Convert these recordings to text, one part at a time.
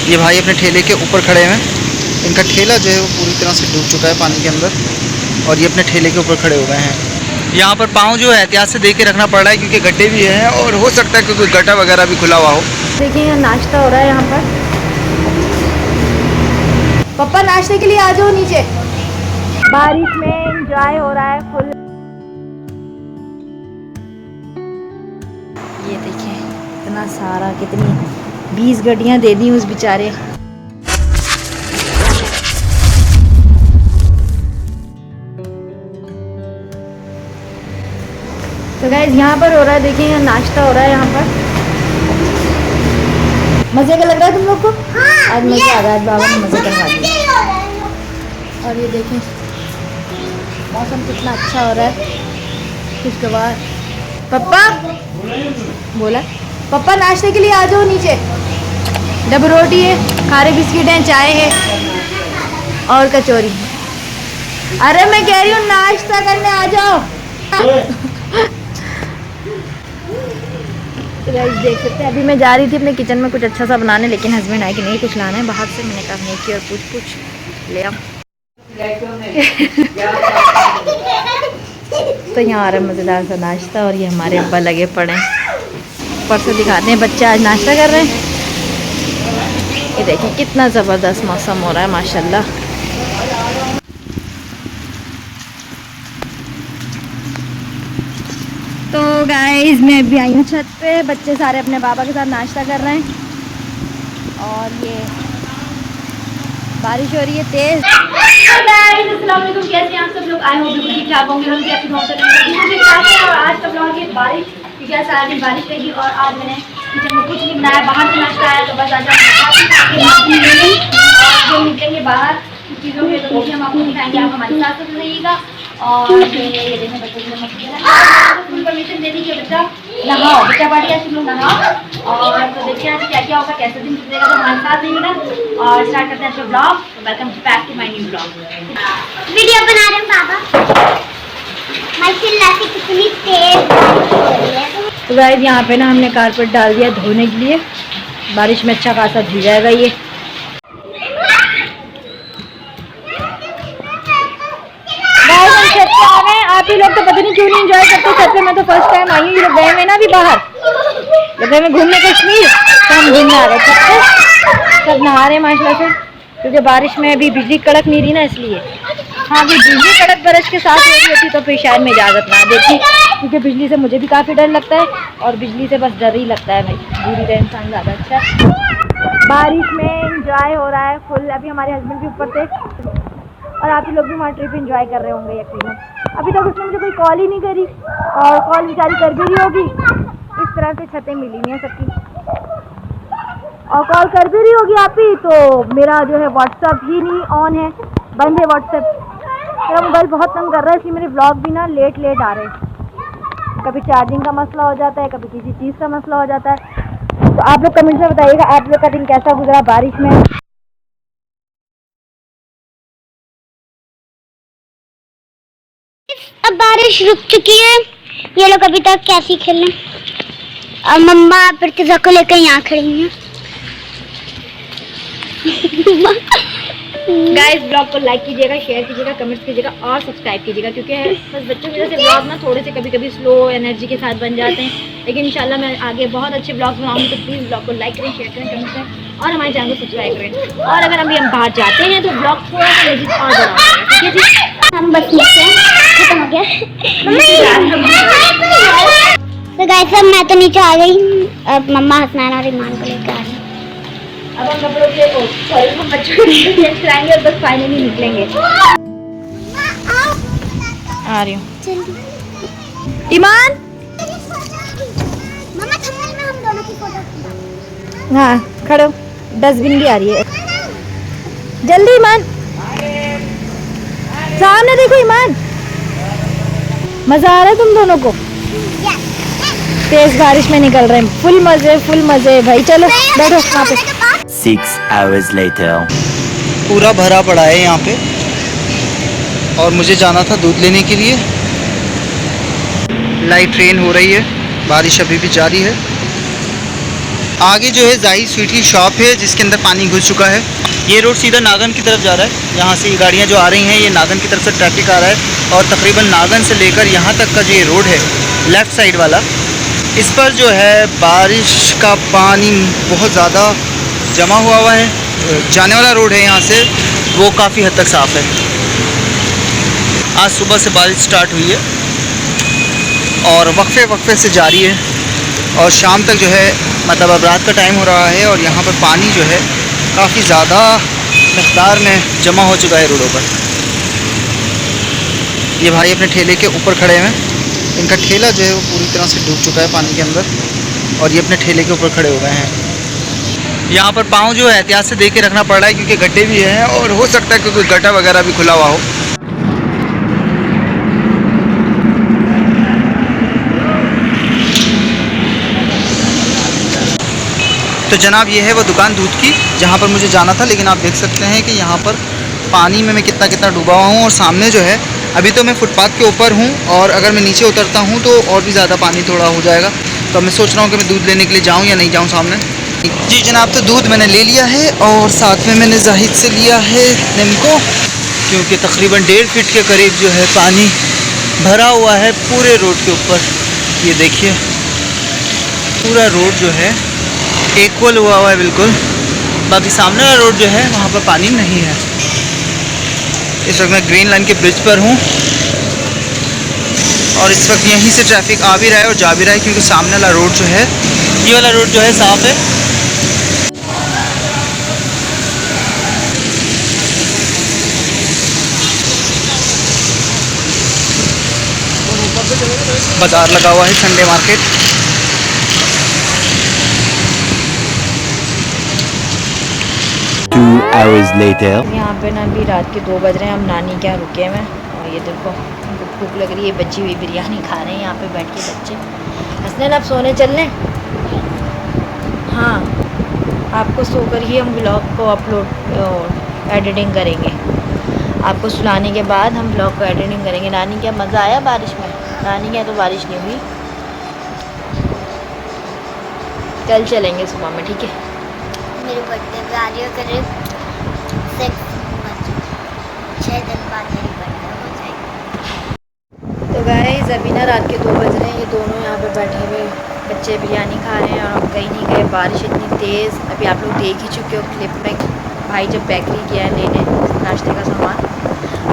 ये भाई अपने ठेले के ऊपर खड़े हैं। इनका ठेला जो है वो पूरी तरह से डूब चुका है पानी के अंदर और ये अपने ठेले के ऊपर खड़े हो गए हैं। यहाँ पर पाँव जो है एहतियात से देख के रखना पड़ रहा है क्योंकि गड्ढे भी हैं और हो सकता है कि कोई गड्ढा वगैरह भी खुला हुआ हो। देखिए यहाँ नाश्ता हो रहा है। यहाँ पर पापा नाश्ते के लिए आ जाओ नीचे। बारिश में एंजॉय हो रहा है फुल। ये देखिए इतना सारा, कितनी 20 गड्डियाँ दे दी उस बेचारे। तो गाइस यहाँ पर हो रहा है, देखिए यहाँ नाश्ता हो रहा है। यहाँ पर मज़े का लग रहा है तुम लोग को? हाँ, आज मज़ा आ रहा है, बाबा ने मज़े करवा दिया। और ये देखें मौसम कितना अच्छा हो रहा है, खुशगवार। पापा बोला पापा नाश्ते के लिए आ जाओ नीचे। डब रोटी है, खारे बिस्किट हैं, चाय है और कचौरी। अरे मैं कह रही हूँ नाश्ता करने आ जाओ। तो गाइस देख सकते हैं अभी मैं जा रही थी अपने किचन में कुछ अच्छा सा बनाने, लेकिन हस्बैंड आए कि नहीं कुछ लाना है बाहर से। मैंने कहा नहीं की और पूछ ले आओ। तो यहाँ आ रहा है मज़ेदार सा नाश्ता और ये हमारे अब्बा लगे पड़े हैं। ऊपर से दिखाते हैं बच्चे आज नाश्ता कर रहे हैं। ये देखिए कितना ज़बरदस्त मौसम हो रहा है माशाल्लाह। तो गाइस मैं अभी आई हूँ छत पे, बच्चे सारे अपने पापा के साथ नाश्ता कर रहे हैं और ये बारिश हो रही है तेज। अस्सलाम वालेकुम, कैसे हैं आप सब लोग? आए हो बिल्कुल ठीक ठाक होंगे। हम कैसे पहुँच रहे हैं और आज का ब्लॉग ये बारिश, क्योंकि आज सारा दिन बारिश रहेगी और आज मैंने किचन में कुछ नहीं बनाया, बाहर से नाश्ता आया। तो बस आज हम निकलेंगे बाहर कुछ चीज़ों के, तो हम आपको दिखाएंगे। आप हमारे साथ रहिएगा। और ये देखें बच्चों को परमिशन दे दी कि बच्चा नहाओ, बच्चा पार्टी आज तुम लोग नहाओ। और तो देखिए आज क्या क्या होगा, कैसे दिन गुजरेगा, तो हमारे साथ रहिएगा। और स्टार्ट करते हैं अपना blog. Welcome back to my new blog. Video बना रहे हैं पापा। माशाल्लाह से कितनी तेज बारिश हो रही है। तो गाइस यहाँ पे ना हमने कारपेट डाल दिया धोने के लिए, बारिश में अच्छा खासा धुल जाएगा ये। आप ही लोग तो पता नहीं क्यों नहीं एंजॉय करते छत पे। मैं तो फर्स्ट टाइम आई हूँ। ये लोग गए में ना अभी बाहर, गए में घूमने कश्मीर, तो हम घूमने आ रहे छत पे। सब नहा रहे हैं माशाल्लाह से, क्योंकि बारिश में अभी बिजली कड़क नहीं रही ना इसलिए। हाँ अभी बिजली कड़क बरस के साथ हो रही होती तो फिर शायद मैं इजाज़त ना देती, क्योंकि बिजली से मुझे भी काफ़ी डर लगता है और बिजली से बस डर ही लगता है भाई। दूरी का इंसान ज़्यादा अच्छा है। बारिश में इंजॉय हो रहा है फुल। अभी हमारे हस्बैंड भी ऊपर थे और आप ही लोग भी हमारा ट्रिप एंजॉय कर रहे होंगे यकीनन। अभी तक उसने मुझे कोई कॉल ही नहीं करी और कॉल बेचारी कर भी रही होगी। इस तरह से छतें मिली हुई हैं सबकी और कॉल कर भी रही होगी आप ही। तो मेरा जो है व्हाट्सअप ही नहीं ऑन है, बंद है व्हाट्सअप। मेरा मोबाइल बहुत तंग कर रहा है, इसलिए मेरे ब्लॉग भी ना लेट आ रहे हैं। कभी चार्जिंग का मसला हो जाता है, कभी किसी चीज़ का मसला हो जाता है। तो आप लोग कमेंट में बताइएगा आप लोग का दिन कैसा गुजरा बारिश में। अब बारिश रुक चुकी है। ये लोग अभी तक कैसी खेल रहे हैं और मम्मा प्रतिभा को लेकर यहाँ खड़ी हैं। गाइस ब्लॉग को लाइक कीजिएगा, शेयर कीजिएगा, कमेंट्स कीजिएगा और सब्सक्राइब कीजिएगा, क्योंकि बस बच्चों की वजह से ब्लॉग ना थोड़े से कभी कभी स्लो एनर्जी के साथ बन जाते हैं। लेकिन इंशाल्लाह मैं आगे बहुत अच्छे ब्लॉग्स बनाऊंगी। तो प्लीज़ ब्लॉग को लाइक करें, शेयर करें, कमेंट करें और हमारे चैनल को सब्सक्राइब करें। और अगर हम बाहर जाते हैं तो ब्लॉग थोड़ा सा एनर्जी और बढ़ाएंगे, ठीक है जी। हम बस नीचे खत्म हो गया। तो गाइस अब मैं तो नीचे आ गई। अब मम्मा हसनैन और ईमान को लेकर आ रही हैं। अब हम कपड़ों के हम बच्चों को चेंज कराएंगे और बस फाइनली निकलेंगे। आ रही हूँ ईमान। मम्मा थंबनेल में हम दोनों की फोटो। हाँ खड़ो, डस्टबिन भी आ रही है, जल्दी ईमान सामने देखो। ईमान मजा आ रहा है तुम दोनों को? तेज बारिश में निकल रहे हैं, फुल मजे भाई। चलो बैठो वहाँ पे। 6 hours later पूरा भरा पड़ा है यहाँ पे और मुझे जाना था दूध लेने के लिए। लाइट ट्रेन हो रही है, बारिश अभी भी जारी है। आगे जो है जाहिद स्वीट की शॉप है जिसके अंदर पानी घुस चुका है। ये रोड सीधा नागन की तरफ जा रहा है। यहाँ से गाड़ियाँ जो आ रही हैं ये नागन की तरफ से ट्रैफिक आ रहा है और तकरीबन नागन से लेकर यहाँ तक का जो ये रोड है लेफ़्ट साइड वाला, इस पर जो है बारिश का पानी बहुत ज़्यादा जमा हुआ है। जाने वाला रोड है यहाँ से वो काफ़ी हद तक साफ़ है। आज सुबह से बारिश स्टार्ट हुई है और वक्फे से जारी है और शाम तक जो है मतलब अब रात का टाइम हो रहा है और यहाँ पर पानी जो है काफ़ी ज़्यादा मकदार में जमा हो चुका है रोडों पर। ये भाई अपने ठेले के ऊपर खड़े हैं। इनका ठेला जो है वो पूरी तरह से डूब चुका है पानी के अंदर और ये अपने ठेले के ऊपर खड़े हो गए हैं। यहाँ पर पाँव जो है एहतियात से देख के रखना पड़ रहा है क्योंकि गड्ढे भी हैं और हो सकता है कि कोई गड्ढा वगैरह भी खुला हुआ हो। तो जनाब ये है वो दुकान दूध की जहाँ पर मुझे जाना था, लेकिन आप देख सकते हैं कि यहाँ पर पानी में मैं कितना डूबा हुआ हूँ और सामने जो है अभी तो मैं फुटपाथ के ऊपर हूँ और अगर मैं नीचे उतरता हूँ तो और भी ज़्यादा पानी थोड़ा हो जाएगा। तो मैं सोच रहा हूँ कि मैं दूध लेने के लिए जाऊँ या नहीं जाऊँ सामने। जी जनाब, तो दूध मैंने ले लिया है और साथ में मैंने जाहिद से लिया है निम्को, क्योंकि तकरीबन 1.5 फीट के करीब जो है पानी भरा हुआ है पूरे रोड के ऊपर। ये देखिए पूरा रोड जो है इक्वल हुआ है बिल्कुल। बाकी सामने वाला रोड जो है वहाँ पर पानी नहीं है। इस वक्त मैं ग्रीन लाइन के ब्रिज पर हूँ और इस वक्त यहीं से ट्रैफिक आ भी रहा है और जा भी रहा है क्योंकि सामने वाला रोड जो है ये वाला रोड जो है साफ़ है। बाजार लगा हुआ है, संडे मार्केट। यहाँ पे ना अभी रात के 2 बज रहे हैं, हम नानी के यहाँ रुके हैं और ये देखो उनको भूख लग रही है, बची हुई बिरयानी खा रहे हैं यहाँ पे बैठ के बच्चे। हसनैन आप सोने चल लें? हाँ, आपको सोकर ही हम ब्लॉग को अपलोड एडिटिंग करेंगे। आपको सुलाने के बाद हम ब्लॉग को एडिटिंग करेंगे। नानी क्या मज़ा आया बारिश में? नानी के यहाँ तो बारिश नहीं हुई। कल चलेंगे सुबह में, ठीक है? मेरे बर्थडे पे आ रही हो करीब 6 दिन बाद मेरी बर्थडे हो जाएगी। तो गाइस अभी ना रात के 2 बज रहे हैं, ये दोनों यहाँ पे बैठे हुए बच्चे बिरयानी खा रहे हैं और हम कहीं नहीं गए। बारिश इतनी तेज़, अभी आप लोग देख ही चुके हो क्लिप में। भाई जब बेकरी गया है लेने नाश्ते का सामान,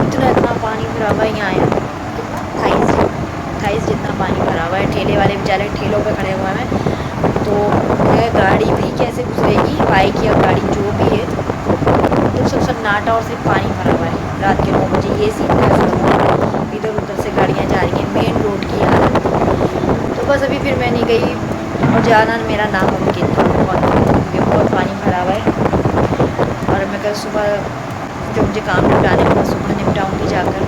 इतना पानी भरा हुआ है यहाँ आया थाइस जितना पानी भरा हुआ है। ठेले वाले बेचारे ठेलों पे खड़े हुए हैं, तो गाड़ी भी कैसे गुजरेगी, बाइक या गाड़ी जो भी है, तो सब सन्नाटा और सिर्फ पानी भरा हुआ है। रात के 9 बजे ये सीन है, इधर उधर से गाड़ियाँ जा रही हैं, मेन रोड की हालत। तो बस अभी फिर मैं नहीं गई और जाना मेरा नामुमकिन था क्योंकि बहुत पानी भरा हुआ है। और मैं कल सुबह जो मुझे काम निपटाने को सुबह निपटाऊँगी जाकर।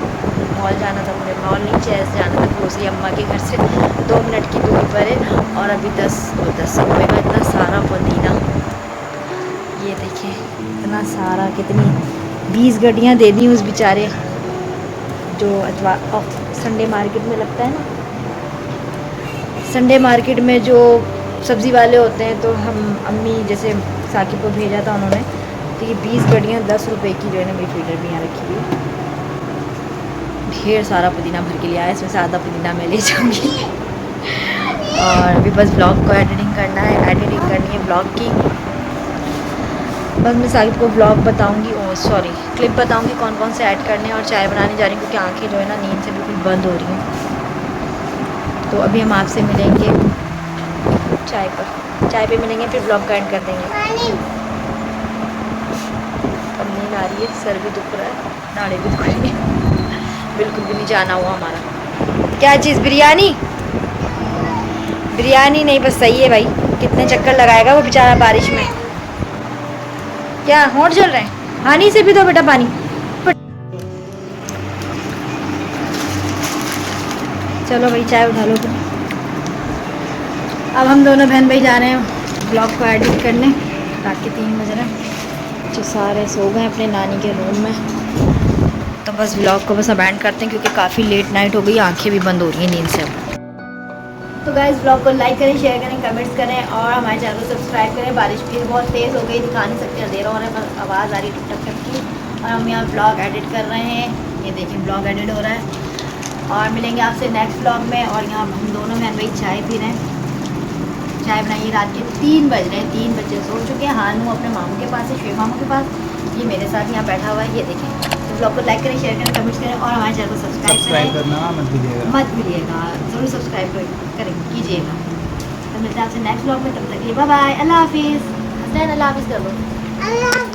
मॉल जाना था मुझे, मॉल नहीं चेस जाना था, ग्रोसरी अम्मा के घर से 2 मिनट की दूरी पर है और अभी 10 रुपये का इतना सारा पुदीना। ये देखिए इतना सारा, कितनी 20 गड्डियाँ दे दी उस बेचारे जो संडे मार्केट में लगता है ना, संडे मार्केट में जो सब्ज़ी वाले होते हैं। तो हम अम्मी जैसे साकिब को भेजा था उन्होंने, तो ये 20 गड्डियाँ 10 रुपये की जो है ना मेरी फीडर भी यहाँ रखी हुई है। ढेर सारा पुदीना भर के लिया है, इसमें से आधा पुदीना मैं ले जाऊँगी। और अभी बस ब्लॉग को एडिटिंग करना है, एडिटिंग करनी है ब्लॉग की। बस मैं साकिब को ब्लॉग बताऊँगी, क्लिप बताऊँगी कौन कौन से ऐड करने हैं। और चाय बनाने जा रही हूँ क्योंकि आँखें जो है ना नींद से बिल्कुल बंद हो रही हैं। तो अभी हम आपसे मिलेंगे चाय पे मिलेंगे, फिर ब्लॉग का एंड कर देंगे। अब नींद आ रही है, सर भी दुख रहा है, नाड़े भी दुख रही है, बिल्कुल भी नहीं जाना हुआ हमारा। क्या चीज़? बिरयानी नहीं, बस सही है भाई। कितने चक्कर लगाएगा वो बेचारा बारिश में। क्या होंठ जल रहे हैं? हानी से भी दो बेटा पानी। चलो भाई चाय उठा लो तुम। अब हम दोनों बहन भाई जा रहे हैं ब्लॉग को एडिट करने। रात के 3 बज रहे हैं, जो सारे सो गए अपने नानी के रूम में। तो बस ब्लॉग को बस अब एंड करते हैं क्योंकि काफ़ी लेट नाइट हो गई, आंखें भी बंद हो रही हैं नींद से। तो गाइस ब्लॉग को लाइक करें, शेयर करें, कमेंट्स करें और हमारे चैनल को सब्सक्राइब करें। बारिश फिर बहुत तेज़ हो गई, दिखा नहीं सकते, अंधेरा हो रहा है, पर आवाज़ आ रही टुक टक करके। और हम यहाँ ब्लॉग एडिट कर रहे हैं, ये देखिए ब्लॉग एडिट हो रहा है। और मिलेंगे आपसे नेक्स्ट ब्लॉग में। और यहाँ हम दोनों बहन भाई चाय पी रहे हैं, चाय बनाइए। रात के 3 बज रहे हैं, 3 बजे सो चुके हैं। हानू अपने मामू के पास है, शेख मामू के पास, ये मेरे साथ यहाँ बैठा हुआ है, ये देखें। तो ब्लॉग को लाइक करें, शेयर करें, कमेंट्स करें और हमारे चैनल को सब्सक्राइब करना मत भूलिएगा। ज़रूर सब्सक्राइब करें कीजिएगा। तो मिलते हैं आपसे नेक्स्ट ब्लॉग में, तब तक के लिए बाय बाय, अल्लाह हाफिज़। हसनैन अल्लाह हाफिज़ कर दो। अल्लाह